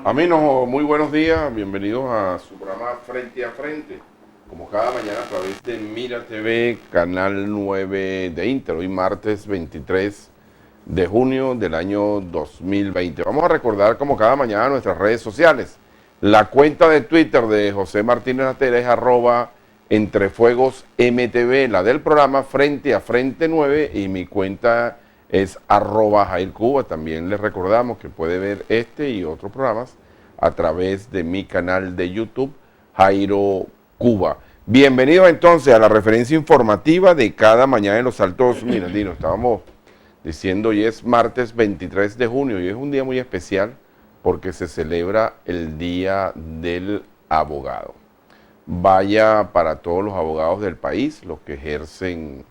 Amigos, muy buenos días, bienvenidos a su programa Frente a Frente, como cada mañana a través de Mira TV, canal 9 de Inter, hoy martes 23 de junio del año 2020. Vamos a recordar como cada mañana nuestras redes sociales. La cuenta de Twitter de José Martínez Natera es @entrefuegosmtv, la del programa Frente a Frente 9 y mi cuenta es @Jair Cuba. También les recordamos que puede ver este y otros programas a través de mi canal de YouTube, Jairo Cuba. Bienvenidos entonces a la referencia informativa de cada mañana en los Altos Mirandinos. Estábamos diciendo, hoy es martes 23 de junio y es un día muy especial porque se celebra el Día del Abogado. Vaya para todos los abogados del país, los que ejercen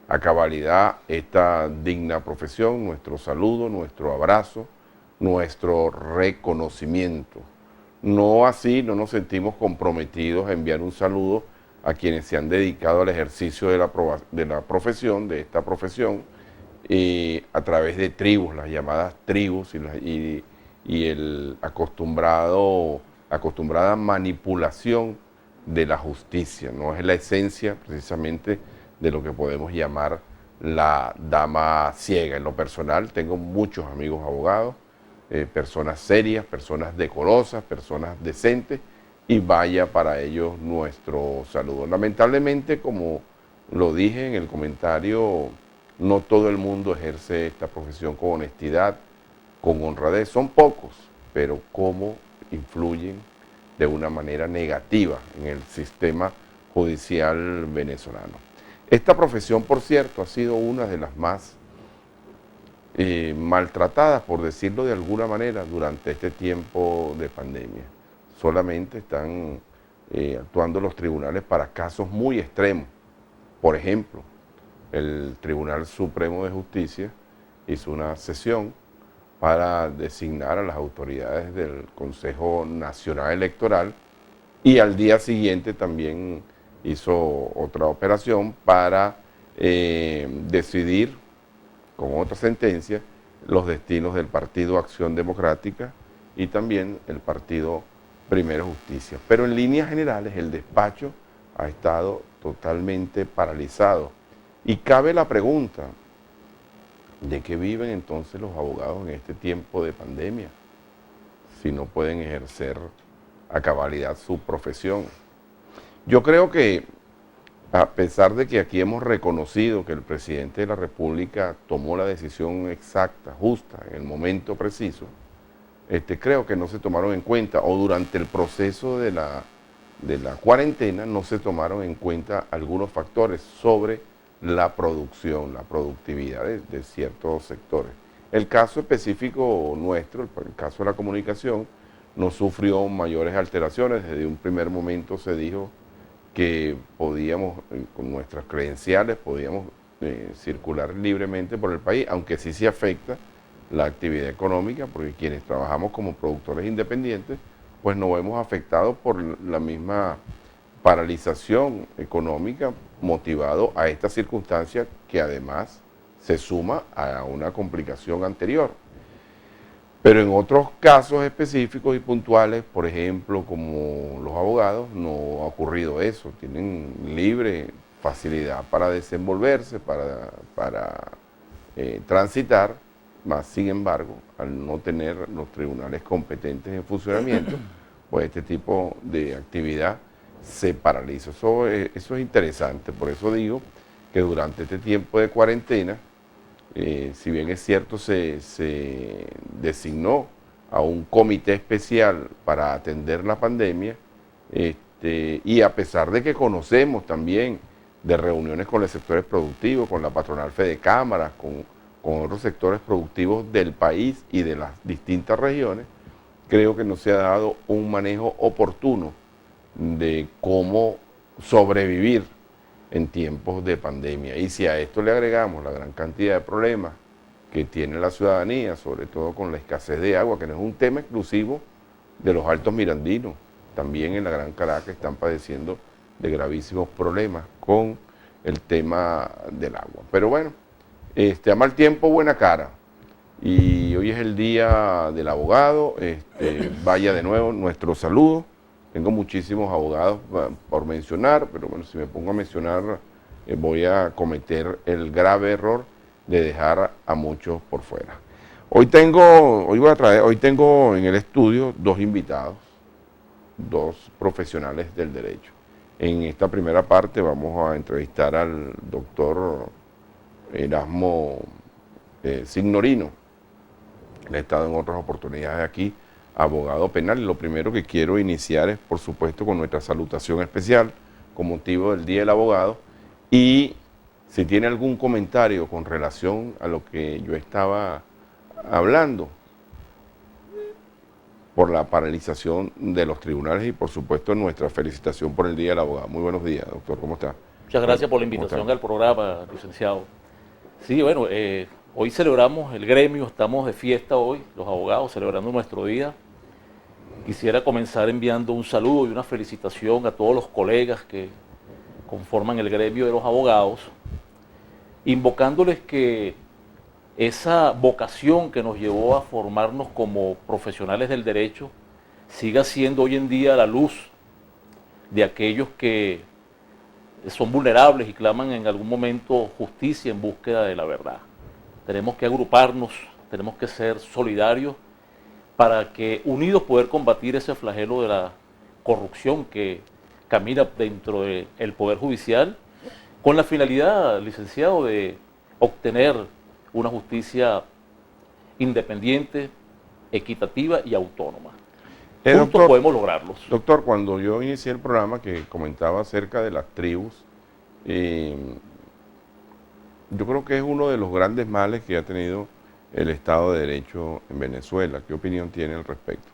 a cabalidad esta digna profesión, nuestro saludo, nuestro abrazo, nuestro reconocimiento. No así, no nos sentimos comprometidos a enviar un saludo a quienes se han dedicado al ejercicio de la profesión, de esta profesión, a través de tribus, las llamadas tribus y el acostumbrada manipulación de la justicia. No es la esencia precisamente de lo que podemos llamar la dama ciega. En lo personal tengo muchos amigos abogados, personas serias, personas decorosas, personas decentes, y vaya para ellos nuestro saludo. Lamentablemente, como lo dije en el comentario, no todo el mundo ejerce esta profesión con honestidad, con honradez. Son pocos, pero cómo influyen de una manera negativa en el sistema judicial venezolano. Esta profesión, por cierto, ha sido una de las más maltratadas, por decirlo de alguna manera, durante este tiempo de pandemia. Solamente están actuando los tribunales para casos muy extremos. Por ejemplo, el Tribunal Supremo de Justicia hizo una sesión para designar a las autoridades del Consejo Nacional Electoral y al día siguiente también hizo otra operación para decidir con otra sentencia los destinos del Partido Acción Democrática y también el Partido Primero Justicia. Pero en líneas generales el despacho ha estado totalmente paralizado. Y cabe la pregunta, ¿de qué viven entonces los abogados en este tiempo de pandemia si no pueden ejercer a cabalidad su profesión? Yo creo que, a pesar de que aquí hemos reconocido que el presidente de la República tomó la decisión exacta, justa, en el momento preciso, creo que no se tomaron en cuenta, o durante el proceso de la cuarentena no se tomaron en cuenta algunos factores sobre la producción, la productividad de ciertos sectores. El caso específico nuestro, el caso de la comunicación, no sufrió mayores alteraciones. Desde un primer momento se dijo que podíamos, con nuestras credenciales, podíamos circular libremente por el país, aunque sí se afecta la actividad económica, porque quienes trabajamos como productores independientes, pues nos vemos afectados por la misma paralización económica motivado a esta circunstancia que además se suma a una complicación anterior. Pero en otros casos específicos y puntuales, por ejemplo, como los abogados, no ha ocurrido eso. Tienen libre facilidad para desenvolverse, para transitar, más sin embargo, al no tener los tribunales competentes en funcionamiento, pues este tipo de actividad se paraliza. Eso es interesante, por eso digo que durante este tiempo de cuarentena, si bien es cierto, se designó a un comité especial para atender la pandemia, y a pesar de que conocemos también de reuniones con los sectores productivos, con la patronal Fedecámaras, con otros sectores productivos del país y de las distintas regiones, creo que no se ha dado un manejo oportuno de cómo sobrevivir en tiempos de pandemia. Y si a esto le agregamos la gran cantidad de problemas que tiene la ciudadanía, sobre todo con la escasez de agua, que no es un tema exclusivo de los Altos Mirandinos, también en la Gran Caracas están padeciendo de gravísimos problemas con el tema del agua. Pero bueno, a mal tiempo, buena cara. y hoy es el Día del Abogado. Vaya de nuevo nuestro saludo. Tengo muchísimos abogados por mencionar, pero bueno, si me pongo a mencionar voy a cometer el grave error de dejar a muchos por fuera. Hoy tengo en el estudio dos invitados, dos profesionales del derecho. En esta primera parte vamos a entrevistar al doctor Erasmo Signorino. Él ha estado en otras oportunidades aquí, abogado penal. Y lo primero que quiero iniciar es, por supuesto, con nuestra salutación especial con motivo del Día del Abogado. Y si tiene algún comentario con relación a lo que yo estaba hablando, por la paralización de los tribunales y, por supuesto, nuestra felicitación por el Día del Abogado. Muy buenos días, doctor, ¿cómo está? Muchas gracias por la invitación al programa, licenciado. Sí, bueno, hoy celebramos el gremio, estamos de fiesta hoy, los abogados, celebrando nuestro día. Quisiera comenzar enviando un saludo y una felicitación a todos los colegas que conforman el gremio de los abogados, invocándoles que esa vocación que nos llevó a formarnos como profesionales del derecho siga siendo hoy en día la luz de aquellos que son vulnerables y claman en algún momento justicia en búsqueda de la verdad. Tenemos que agruparnos, tenemos que ser solidarios para que unidos poder combatir ese flagelo de la corrupción que camina dentro del Poder Judicial, con la finalidad, licenciado, de obtener una justicia independiente, equitativa y autónoma. Juntos Doctor, podemos lograrlos. Doctor, cuando yo inicié el programa que comentaba acerca de las tribus, yo creo que es uno de los grandes males que ha tenido el Estado de Derecho en Venezuela. ¿Qué opinión tiene al respecto?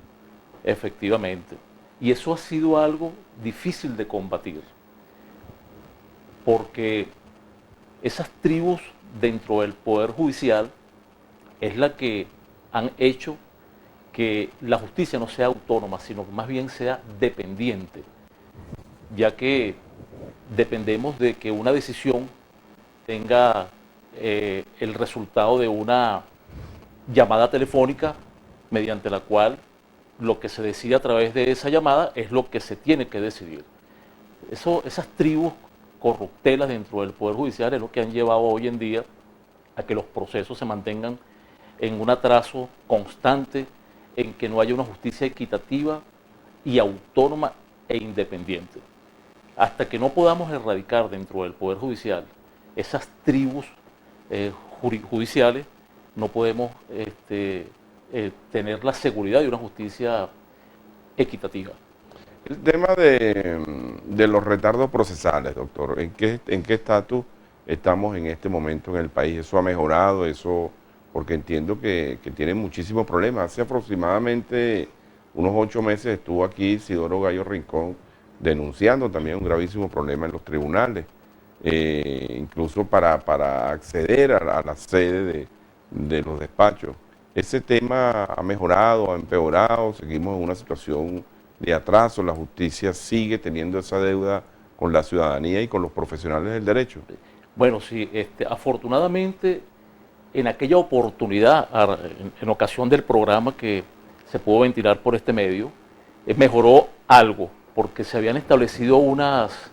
Efectivamente. Y eso ha sido algo difícil de combatir, porque esas tribus dentro del Poder Judicial es la que han hecho que la justicia no sea autónoma, sino que más bien sea dependiente, ya que dependemos de que una decisión tenga el resultado de una llamada telefónica mediante la cual lo que se decide a través de esa llamada es lo que se tiene que decidir. Esas tribus corruptelas dentro del Poder Judicial es lo que han llevado hoy en día a que los procesos se mantengan en un atraso constante, en que no haya una justicia equitativa y autónoma e independiente. Hasta que no podamos erradicar dentro del Poder Judicial esas tribus judiciales, no podemos tener la seguridad de una justicia equitativa. El tema de los retardos procesales, doctor, ¿en qué estatus estamos en este momento en el país? ¿Eso ha mejorado? Porque entiendo que tienen muchísimos problemas. Hace aproximadamente unos 8 meses estuvo aquí Isidoro Gallo Rincón denunciando también un gravísimo problema en los tribunales, incluso para acceder a la sede de los despachos. ¿Ese tema ha mejorado, ha empeorado? Seguimos en una situación de atraso, la justicia sigue teniendo esa deuda con la ciudadanía y con los profesionales del derecho. Bueno, sí, afortunadamente en aquella oportunidad, en ocasión del programa que se pudo ventilar por este medio, mejoró algo, porque se habían establecido unas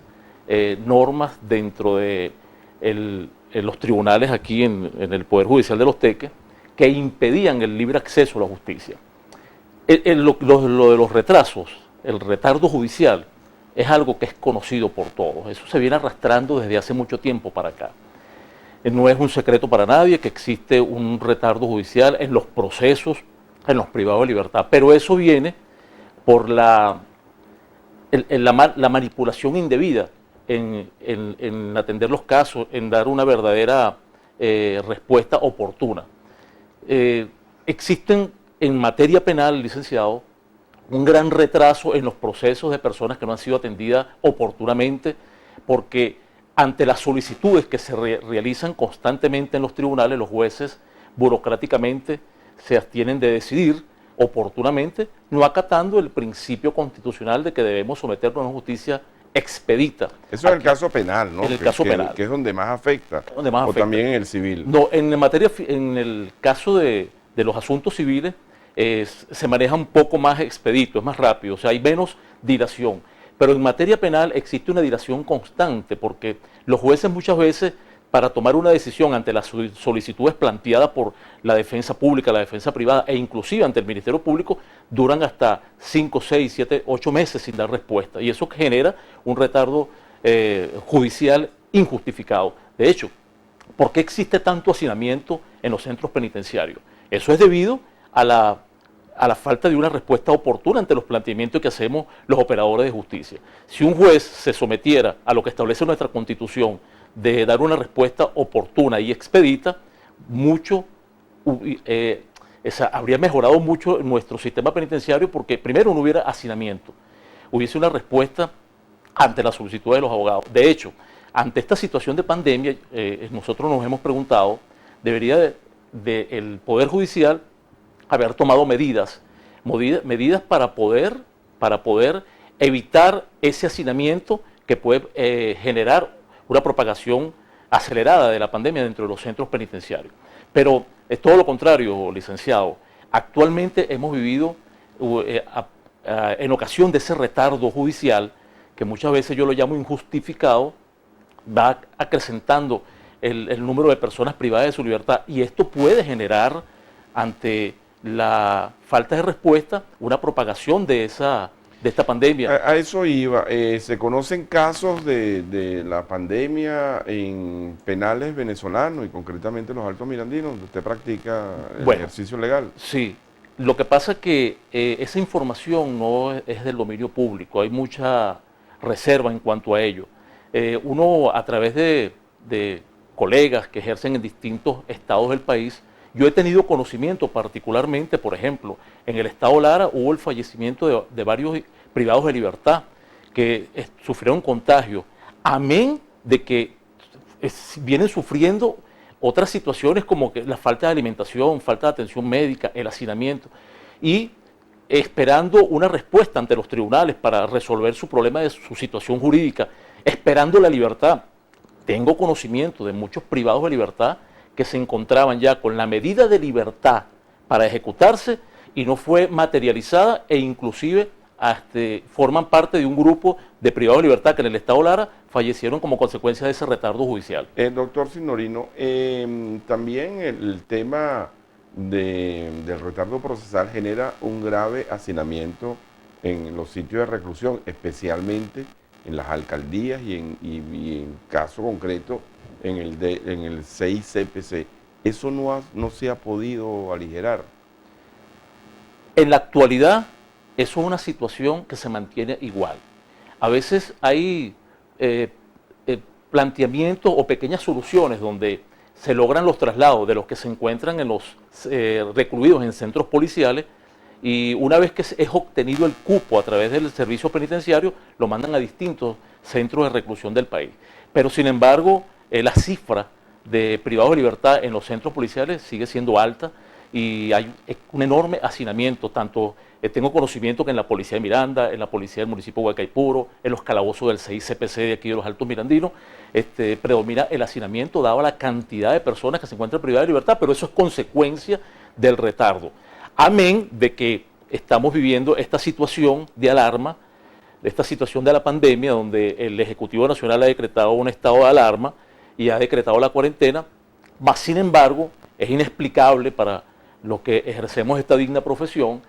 normas dentro de en los tribunales aquí en el Poder Judicial de Los Teques que impedían el libre acceso a la justicia. Lo de los retrasos, el retardo judicial, es algo que es conocido por todos. Eso se viene arrastrando desde hace mucho tiempo para acá. No es un secreto para nadie que existe un retardo judicial en los procesos, en los privados de libertad, pero eso viene por la manipulación indebida en atender los casos, en dar una verdadera respuesta oportuna. Existen en materia penal, licenciado, un gran retraso en los procesos de personas que no han sido atendidas oportunamente, porque ante las solicitudes que se realizan constantemente en los tribunales, los jueces burocráticamente se abstienen de decidir oportunamente, no acatando el principio constitucional de que debemos someternos a una justicia expedita. Eso es el caso penal, ¿no? En el caso penal. Que es donde más afecta. Donde más afecta. O también en el civil. No, en el caso de de los asuntos civiles se maneja un poco más expedito, es más rápido, o sea, hay menos dilación. Pero en materia penal existe una dilación constante, porque los jueces muchas veces, para tomar una decisión ante las solicitudes planteadas por la defensa pública, la defensa privada e inclusive ante el Ministerio Público, duran hasta 5, 6, 7, 8 meses sin dar respuesta. Y eso genera un retardo judicial injustificado. De hecho, ¿por qué existe tanto hacinamiento en los centros penitenciarios? Eso es debido a la falta de una respuesta oportuna ante los planteamientos que hacemos los operadores de justicia. Si un juez se sometiera a lo que establece nuestra Constitución, de dar una respuesta oportuna y expedita, habría mejorado mucho nuestro sistema penitenciario, porque primero no hubiera hacinamiento, hubiese una respuesta ante la solicitud de los abogados. De hecho, ante esta situación de pandemia, nosotros nos hemos preguntado, debería el Poder Judicial haber tomado medidas para poder evitar ese hacinamiento que puede generar una propagación acelerada de la pandemia dentro de los centros penitenciarios. Pero es todo lo contrario, licenciado. Actualmente hemos vivido en ocasión de ese retardo judicial, que muchas veces yo lo llamo injustificado, va acrecentando el número de personas privadas de su libertad, y esto puede generar, ante la falta de respuesta, una propagación de esta pandemia. A eso iba. ¿Se conocen casos de la pandemia en penales venezolanos y concretamente en los Altos Mirandinos, donde usted practica el ejercicio legal? Sí. Lo que pasa es que esa información no es del dominio público. Hay mucha reserva en cuanto a ello. Uno, a través de colegas que ejercen en distintos estados del país, yo he tenido conocimiento particularmente, por ejemplo, en el estado Lara hubo el fallecimiento de varios privados de libertad que sufrieron contagio, amén de que vienen sufriendo otras situaciones como que la falta de alimentación, falta de atención médica, el hacinamiento, y esperando una respuesta ante los tribunales para resolver su problema de su situación jurídica, esperando la libertad. Tengo conocimiento de muchos privados de libertad que se encontraban ya con la medida de libertad para ejecutarse y no fue materializada, e inclusive forman parte de un grupo de privados de libertad que en el estado Lara fallecieron como consecuencia de ese retardo judicial. Doctor Signorino, también el tema del retardo procesal genera un grave hacinamiento en los sitios de reclusión, especialmente en las alcaldías y en caso concreto en el 6CPC. ¿Eso no se ha podido aligerar? En la actualidad, eso es una situación que se mantiene igual. A veces hay planteamientos o pequeñas soluciones donde se logran los traslados de los que se encuentran en los recluidos en centros policiales, y una vez que es obtenido el cupo a través del servicio penitenciario, lo mandan a distintos centros de reclusión del país. Pero sin embargo, la cifra de privados de libertad en los centros policiales sigue siendo alta y hay un enorme hacinamiento. Tanto tengo conocimiento que en la policía de Miranda, en la policía del municipio de Guaycaipuro, en los calabozos del 6CPC de aquí de los Altos Mirandinos, predomina el hacinamiento dado la cantidad de personas que se encuentran privadas de libertad, pero eso es consecuencia del retardo. Amén de que estamos viviendo esta situación de alarma, esta situación de la pandemia, donde el Ejecutivo Nacional ha decretado un estado de alarma y ha decretado la cuarentena, mas sin embargo es inexplicable para los que ejercemos esta digna profesión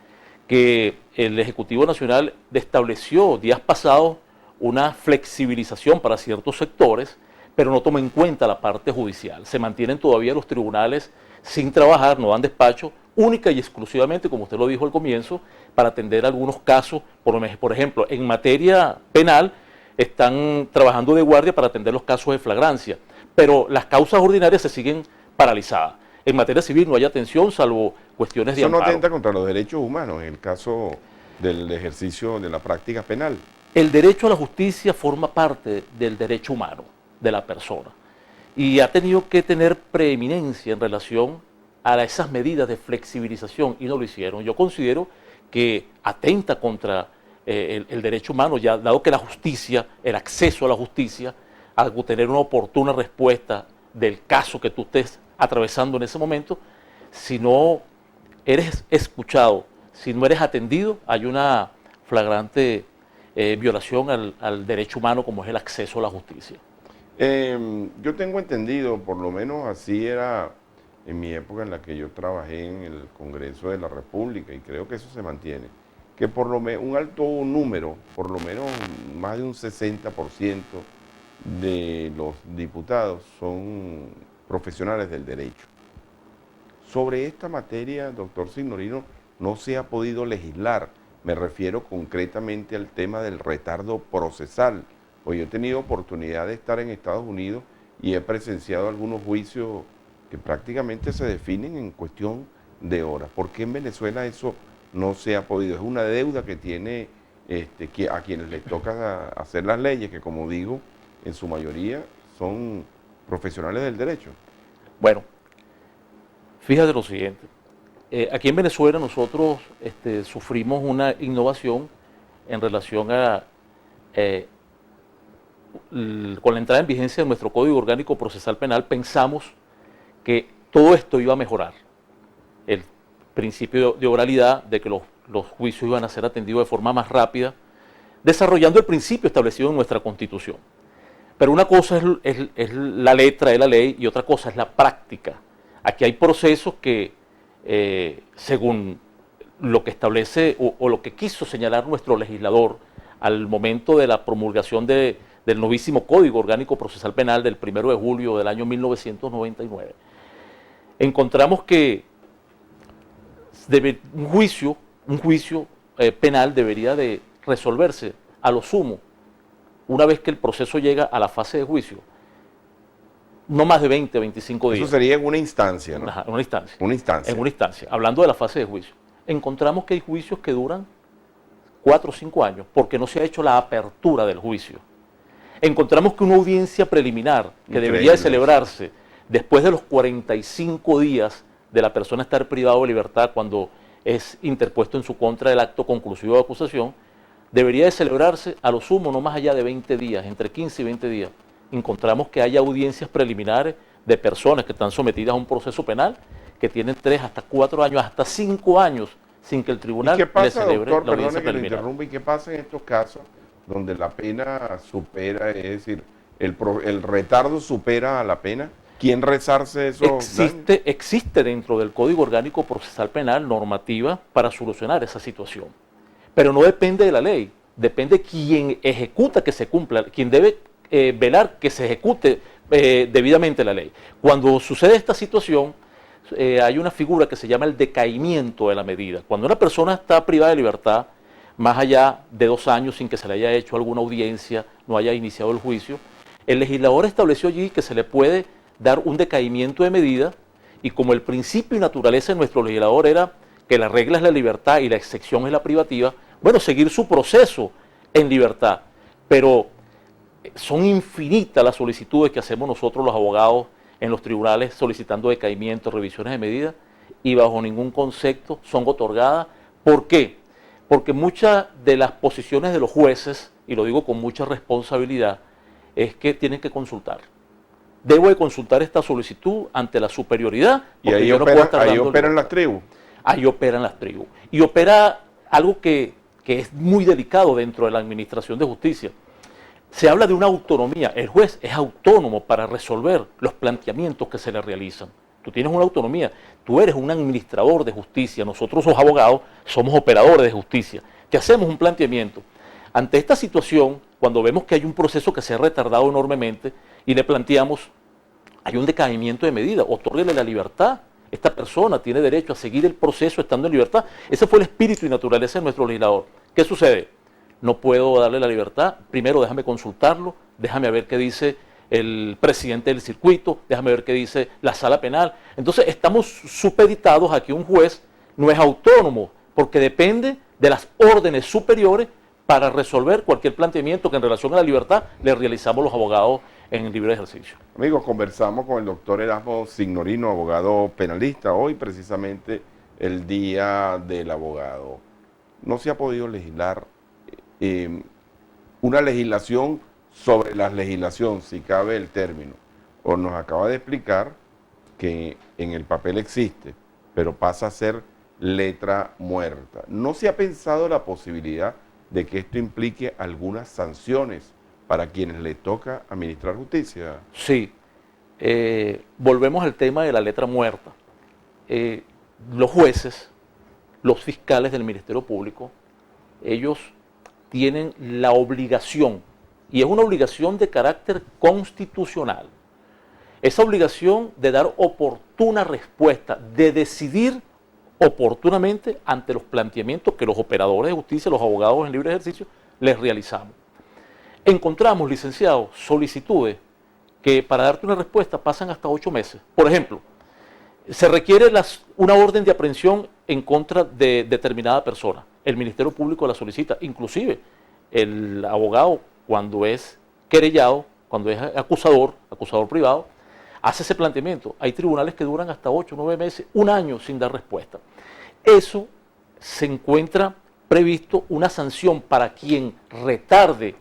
que el Ejecutivo Nacional estableció días pasados una flexibilización para ciertos sectores, pero no toma en cuenta la parte judicial. Se mantienen todavía los tribunales sin trabajar, no dan despacho, única y exclusivamente, como usted lo dijo al comienzo, para atender algunos casos. Por ejemplo, en materia penal están trabajando de guardia para atender los casos de flagrancia, pero las causas ordinarias se siguen paralizadas. En materia civil no hay atención, salvo cuestiones de amparo. ¿Eso no atenta contra los derechos humanos en el caso del ejercicio de la práctica penal? El derecho a la justicia forma parte del derecho humano de la persona y ha tenido que tener preeminencia en relación a esas medidas de flexibilización, y no lo hicieron. Yo considero que atenta contra el derecho humano, ya dado que la justicia, el acceso a la justicia, a tener una oportuna respuesta del caso que tú estés atravesando en ese momento, si no eres escuchado, si no eres atendido, hay una flagrante violación al derecho humano como es el acceso a la justicia. Yo tengo entendido, por lo menos así era en mi época en la que yo trabajé en el Congreso de la República, y creo que eso se mantiene, que por lo menos un alto número, por lo menos más de un 60% de los diputados son profesionales del derecho. Sobre esta materia, doctor Signorino, no se ha podido legislar. Me refiero concretamente al tema del retardo procesal. Pues yo he tenido oportunidad de estar en Estados Unidos y he presenciado algunos juicios que prácticamente se definen en cuestión de horas. ¿Por qué en Venezuela eso no se ha podido? Es una deuda que tiene a quienes les toca hacer las leyes, que como digo, en su mayoría son profesionales del derecho. Bueno, fíjate lo siguiente. Aquí en Venezuela nosotros sufrimos una innovación en relación a con la entrada en vigencia de nuestro Código Orgánico Procesal Penal. Pensamos que todo esto iba a mejorar. El principio de oralidad, de que los juicios iban a ser atendidos de forma más rápida, desarrollando el principio establecido en nuestra Constitución. Pero una cosa es la letra de la ley y otra cosa es la práctica. Aquí hay procesos que, según lo que establece o lo que quiso señalar nuestro legislador al momento de la promulgación del novísimo Código Orgánico Procesal Penal del 1 de julio del año 1999, encontramos que un juicio penal debería de resolverse a lo sumo, una vez que el proceso llega a la fase de juicio, no más de 20, 25 días. Eso sería en una instancia, ¿no? Ajá, en una instancia. Una instancia. En una instancia, hablando de la fase de juicio. Encontramos que hay juicios que duran 4 o 5 años porque no se ha hecho la apertura del juicio. Encontramos que una audiencia preliminar que debería de celebrarse después de los 45 días de la persona estar privado de libertad cuando es interpuesto en su contra el acto conclusivo de acusación, debería de celebrarse a lo sumo no más allá de 20 días, entre 15 y 20 días. Encontramos que hay audiencias preliminares de personas que están sometidas a un proceso penal que tienen 3 hasta 4 años, hasta 5 años sin que el tribunal le celebre la audiencia preliminar. ¿Y qué pasa en estos casos donde la pena supera, es decir, el retardo supera a la pena? ¿Quién resarce esos daños? Existe dentro del Código Orgánico Procesal Penal normativa para solucionar esa situación, pero no depende de la ley, depende de quien ejecuta que se cumpla, quien debe velar que se ejecute debidamente la ley. Cuando sucede esta situación, hay una figura que se llama el decaimiento de la medida. Cuando una persona está privada de libertad, más allá de 2 años sin que se le haya hecho alguna audiencia, no haya iniciado el juicio, el legislador estableció allí que se le puede dar un decaimiento de medida, y como el principio y naturaleza de nuestro legislador era que la regla es la libertad y la excepción es la privativa, bueno, seguir su proceso en libertad. Pero son infinitas las solicitudes que hacemos nosotros los abogados en los tribunales solicitando decaimientos, revisiones de medidas, y bajo ningún concepto son otorgadas. ¿Por qué? Porque muchas de las posiciones de los jueces, y lo digo con mucha responsabilidad, es que tienen que consultar. Debo de consultar esta solicitud ante la superioridad. Y ahí, ahí operan las tribus. Ahí operan las tribus. Y opera algo que es muy delicado dentro de la administración de justicia. Se habla de una autonomía. El juez es autónomo para resolver los planteamientos que se le realizan. Tú tienes una autonomía. Tú eres un administrador de justicia. Nosotros los abogados somos operadores de justicia. Te hacemos un planteamiento. Ante esta situación, cuando vemos que hay un proceso que se ha retardado enormemente y le planteamos, hay un decaimiento de medida, otórguele la libertad. Esta persona tiene derecho a seguir el proceso estando en libertad. Ese fue el espíritu y naturaleza de nuestro legislador. ¿Qué sucede? No puedo darle la libertad. Primero déjame consultarlo, déjame ver qué dice el presidente del circuito, déjame ver qué dice la sala penal. Entonces estamos supeditados a que un juez no es autónomo, porque depende de las órdenes superiores para resolver cualquier planteamiento que en relación a la libertad le realizamos los abogados en libre ejercicio. Amigos, conversamos con el doctor Erasmo Signorino, abogado penalista, hoy precisamente el Día del Abogado. No se ha podido legislar una legislación sobre la legislación, si cabe el término. O nos acaba de explicar que en el papel existe, pero pasa a ser letra muerta. ¿No se ha pensado la posibilidad de que esto implique algunas sanciones para quienes le toca administrar justicia? Sí, volvemos al tema de la letra muerta. Los jueces, los fiscales del Ministerio Público, ellos tienen la obligación, y es una obligación de carácter constitucional, esa obligación de dar oportuna respuesta, de decidir oportunamente ante los planteamientos que los operadores de justicia, los abogados en libre ejercicio, les realizamos. Encontramos, licenciados, solicitudes que para darte una respuesta pasan hasta 8 meses. Por ejemplo, se requiere una orden de aprehensión en contra de determinada persona. El Ministerio Público la solicita, inclusive el abogado, cuando es querellado, cuando es acusador privado, hace ese planteamiento. Hay tribunales que duran hasta 8, 9 meses, 1 año sin dar respuesta. Eso se encuentra previsto una sanción para quien retarde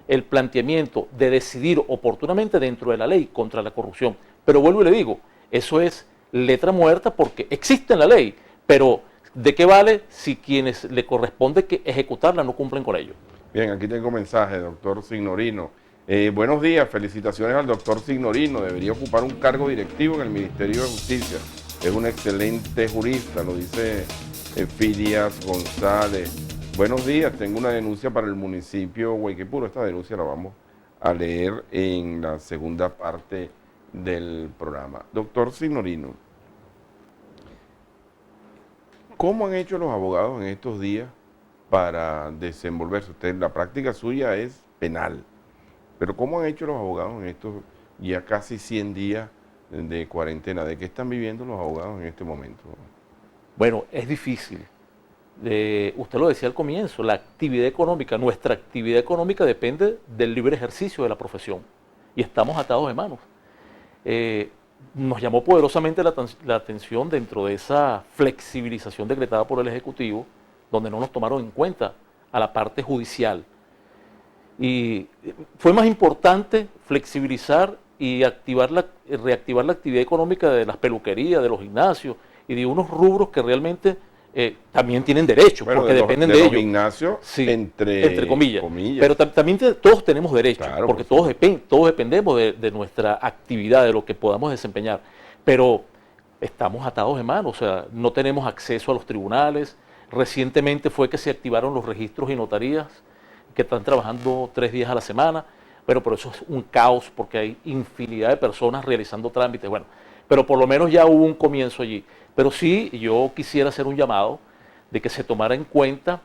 el planteamiento de decidir oportunamente dentro de la ley contra la corrupción. Pero vuelvo y le digo, eso es letra muerta porque existe en la ley, pero ¿de qué vale si quienes le corresponde que ejecutarla no cumplen con ello? Bien, aquí tengo mensaje, doctor Signorino. Buenos días, felicitaciones al doctor Signorino, debería ocupar un cargo directivo en el Ministerio de Justicia. Es un excelente jurista, lo dice Filias González. Buenos días, tengo una denuncia para el municipio Guayquipuro. Esta denuncia la vamos a leer en la segunda parte del programa. Doctor Signorino, ¿cómo han hecho los abogados en estos días para desenvolverse? Usted, la práctica suya es penal, pero ¿cómo han hecho los abogados en estos ya casi 100 días de cuarentena? ¿De qué están viviendo los abogados en este momento? Bueno, es difícil. Usted lo decía al comienzo, la actividad económica, nuestra actividad económica depende del libre ejercicio de la profesión y estamos atados de manos. Nos llamó poderosamente la atención dentro de esa flexibilización decretada por el Ejecutivo, donde no nos tomaron en cuenta a la parte judicial. Y fue más importante flexibilizar y reactivar la actividad económica de las peluquerías, de los gimnasios y de unos rubros que realmente también tienen derechos, bueno, porque dependen de ellos. Gimnasios, sí, entre comillas. Pero también todos tenemos derechos, claro, porque todos dependemos de nuestra actividad, de lo que podamos desempeñar. Pero estamos atados de manos, o sea, no tenemos acceso a los tribunales. Recientemente fue que se activaron los registros y notarías, que están trabajando 3 días a la semana, pero eso es un caos porque hay infinidad de personas realizando trámites. Bueno, pero por lo menos ya hubo un comienzo allí. Pero sí, yo quisiera hacer un llamado de que se tomara en cuenta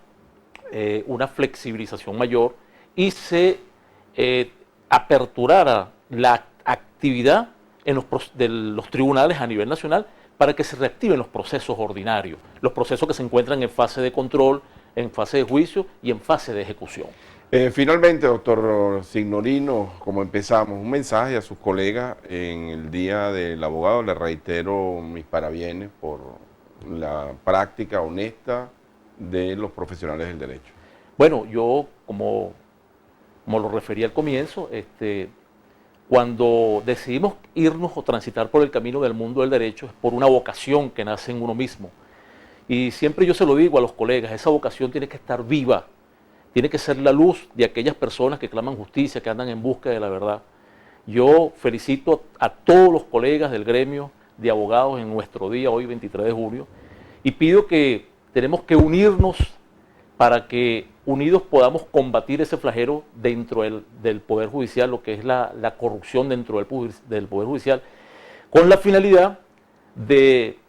una flexibilización mayor y se aperturara la actividad de los tribunales a nivel nacional para que se reactiven los procesos ordinarios, los procesos que se encuentran en fase de control, en fase de juicio y en fase de ejecución. Finalmente, doctor Signorino, como empezamos, un mensaje a sus colegas en el Día del Abogado. Le reitero mis parabienes por la práctica honesta de los profesionales del derecho. Bueno, yo, como lo refería al comienzo, cuando decidimos irnos o transitar por el camino del mundo del derecho es por una vocación que nace en uno mismo. Y siempre yo se lo digo a los colegas, esa vocación tiene que estar viva. Tiene que ser la luz de aquellas personas que claman justicia, que andan en busca de la verdad. Yo felicito a todos los colegas del gremio de abogados en nuestro día, hoy 23 de julio, y pido que tenemos que unirnos para que unidos podamos combatir ese flagelo dentro del Poder Judicial, lo que es la corrupción dentro del Poder Judicial, con la finalidad de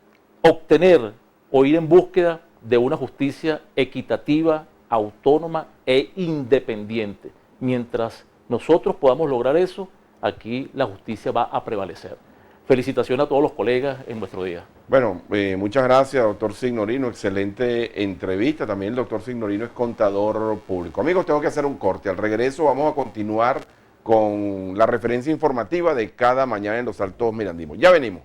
obtener o ir en búsqueda de una justicia equitativa, autónoma e independiente. Mientras nosotros podamos lograr eso, aquí la justicia va a prevalecer. Felicitaciones a todos los colegas en nuestro día. Bueno, muchas gracias, doctor Signorino. Excelente entrevista. También el doctor Signorino es contador público. Amigos, tengo que hacer un corte. Al regreso vamos a continuar con la referencia informativa de cada mañana en los Altos Mirandimos. Ya venimos.